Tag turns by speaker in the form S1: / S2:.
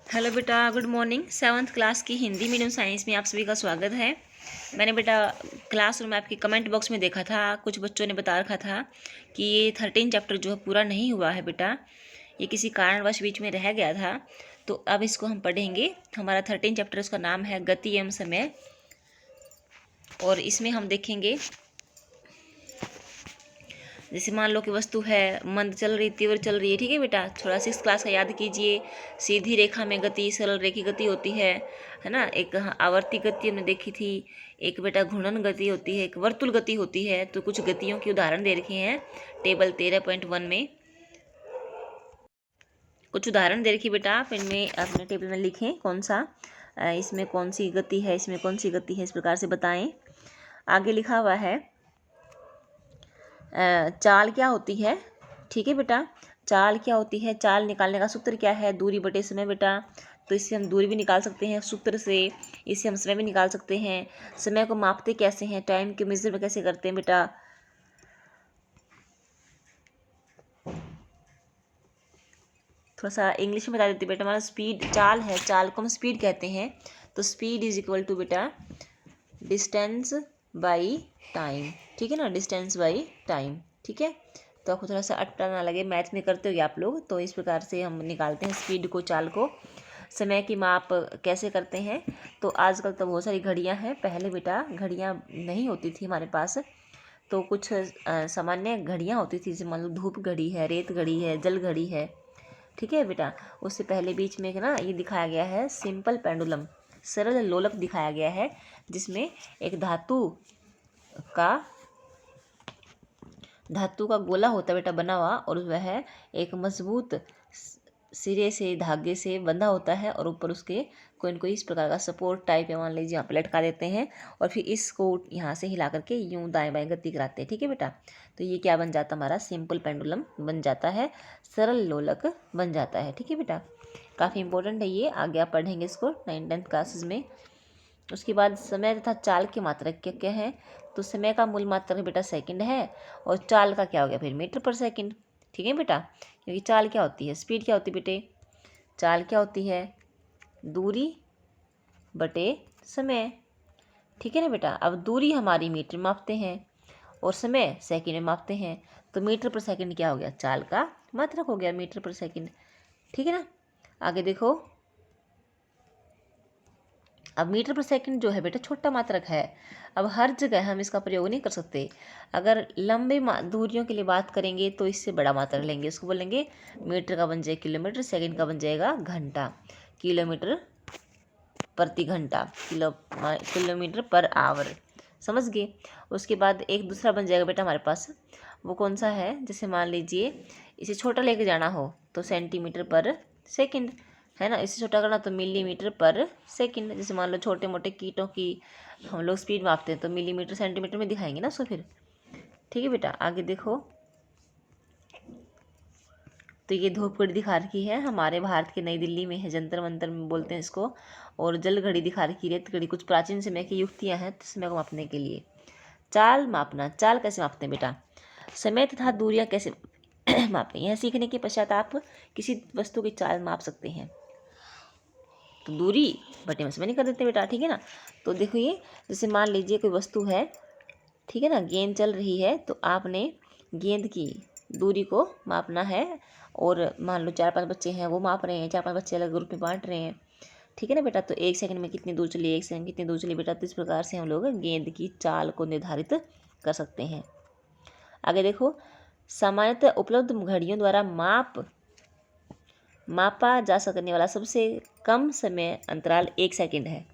S1: Hello बेटा, good morning. Seventh class की Hindi medium science में आप सभी का स्वागत है। मैंने बेटा क्लासरूम में आपके कमेंट बॉक्स में देखा था, कुछ बच्चों ने बता रखा था कि ये 13 चैप्टर जो है पूरा नहीं हुआ है बेटा, ये किसी कारणवश बीच में रह गया था। तो अब इसको हम पढ़ेंगे। हमारा 13 चैप्टर, उसका नाम है गति एवं समय, और इसमें हम देखेंगे जैसे मान लो कि वस्तु है मंद चल रही, तीव्र चल रही है। ठीक है बेटा, थोड़ा 6th क्लास का याद कीजिए। सीधी रेखा में गति, सरल रेखी गति होती है ना। एक आवर्ती गति हमने देखी थी, एक बेटा घूर्णन गति होती है, एक वर्तुल गति होती है। तो कुछ गतियों के उदाहरण दे रखे हैं टेबल 13.1 में। कुछ उदाहरण दे रखी बेटा, आप इनमें अपने टेबल में लिखें कौन सा इसमें कौन सी गति है, इसमें कौन सी गति है, इस प्रकार से बताएं। आगे लिखा हुआ है चाल क्या होती है। ठीक है बेटा, चाल क्या होती है, चाल निकालने का सूत्र क्या है, दूरी बटे समय बेटा। तो इससे हम दूरी भी निकाल सकते हैं सूत्र से, इससे हम समय भी निकाल सकते हैं। समय को मापते कैसे हैं, टाइम के मेजर में कैसे करते हैं बेटा। थोड़ा सा इंग्लिश में बता देते बेटा। हमारा स्पीड चाल है, चाल को हम स्पीड कहते हैं। तो स्पीड इज इक्वल टू बेटा डिस्टेंस बाई टाइम। ठीक है ना, डिस्टेंस बाई टाइम। ठीक है, तो आपको थोड़ा सा अटपटा ना लगे, मैथ में करते हो आप लोग, तो इस प्रकार से हम निकालते हैं स्पीड को, चाल को। समय की माप कैसे करते हैं, तो आजकल तो बहुत सारी घड़ियां हैं। पहले बेटा घड़ियां नहीं होती थी हमारे पास, तो कुछ सामान्य घड़ियां होती थी, जैसे मान लो धूप घड़ी है, रेत घड़ी है, जल घड़ी है। ठीक है बेटा, उससे पहले बीच में ना ये दिखाया गया है सिंपल पेंडुलम, सरल लोलक दिखाया गया है, जिसमें एक का गोला होता है बेटा बना हुआ, और वह एक मजबूत सिरे से धागे से बंधा होता है, और ऊपर उसके कोई न कोई इस प्रकार का सपोर्ट टाइप या मान लीजिए यहाँ पर लटका देते हैं, और फिर इसको यहाँ से हिला करके यूं दाएं बाएं गति कराते हैं। ठीक है बेटा, तो ये क्या बन जाता है, हमारा सिंपल पेंडुलम बन जाता है, सरल लोलक बन जाता है। ठीक है बेटा, काफ़ी इंपॉर्टेंट है ये, आगे आप पढ़ेंगे इसको 9th क्लासेस में। उसके बाद समय तथा चाल के मात्रक क्या क्या है, तो समय का मूल मात्रक बेटा सेकंड है, और चाल का क्या हो गया फिर मीटर पर सेकंड। ठीक है बेटा, क्योंकि चाल क्या होती है, स्पीड क्या होती है बेटे, चाल क्या होती है, दूरी बटे समय। ठीक है ना बेटा, अब दूरी हमारी मीटर में मापते हैं और समय सेकंड में मापते हैं, तो मीटर पर सेकंड क्या हो गया, चाल का मात्रक हो गया मीटर पर सेकंड। ठीक है ना, आगे देखो। अब मीटर पर सेकंड जो है बेटा छोटा मात्रक है, अब हर जगह हम इसका प्रयोग नहीं कर सकते। अगर लंबे दूरियों के लिए बात करेंगे तो इससे बड़ा मात्रक लेंगे, इसको बोलेंगे मीटर का बन जाएगा किलोमीटर, सेकंड का बन जाएगा घंटा, किलोमीटर प्रति घंटा, किलोमीटर पर आवर। समझ गए। उसके बाद एक दूसरा बन जाएगा बेटा हमारे पास, वो कौन सा है, जैसे मान लीजिए इसे छोटा लेके जाना हो तो सेंटीमीटर पर सेकंड, है ना। इससे छोटा करना तो मिलीमीटर पर सेकंड। जैसे मान लो छोटे मोटे कीटों की हम लोग स्पीड मापते हैं, तो मिलीमीटर सेंटीमीटर में दिखाएंगे ना उसको फिर। ठीक है बेटा, आगे देखो। तो ये धूपगढ़ी दिखा रखी है, हमारे भारत के नई दिल्ली में है, जंतर मंतर में बोलते हैं इसको। और जल घड़ी दिखा रखी है, रेत घड़ी, कुछ प्राचीन समय की युक्तियाँ हैं समय को मापने के लिए। चाल मापना, चाल कैसे मापते हैं बेटा, समय तथा दूरियां कैसे मापते हैं। यह सीखने के पश्चात आप किसी वस्तु की चाल माप सकते हैं। तो दूरी बटे में समय नहीं कर देते बेटा। ठीक है ना, तो देखो ये जैसे मान लीजिए कोई वस्तु है, ठीक है ना, गेंद चल रही है, तो आपने गेंद की दूरी को मापना है, और मान लो 4-5 बच्चे हैं, वो माप रहे हैं, 4-5 बच्चे अलग ग्रुप में बांट रहे हैं। ठीक है ना बेटा, तो 1 सेकंड में कितनी दूर चली, 1 सेकंड कितनी दूर चली बेटा। तो इस प्रकार से हम लोग गेंद की चाल को निर्धारित कर सकते हैं। आगे देखो, सामान्यतः उपलब्ध घड़ियों द्वारा मापा जा सकने वाला सबसे कम समय अंतराल 1 सेकंड है।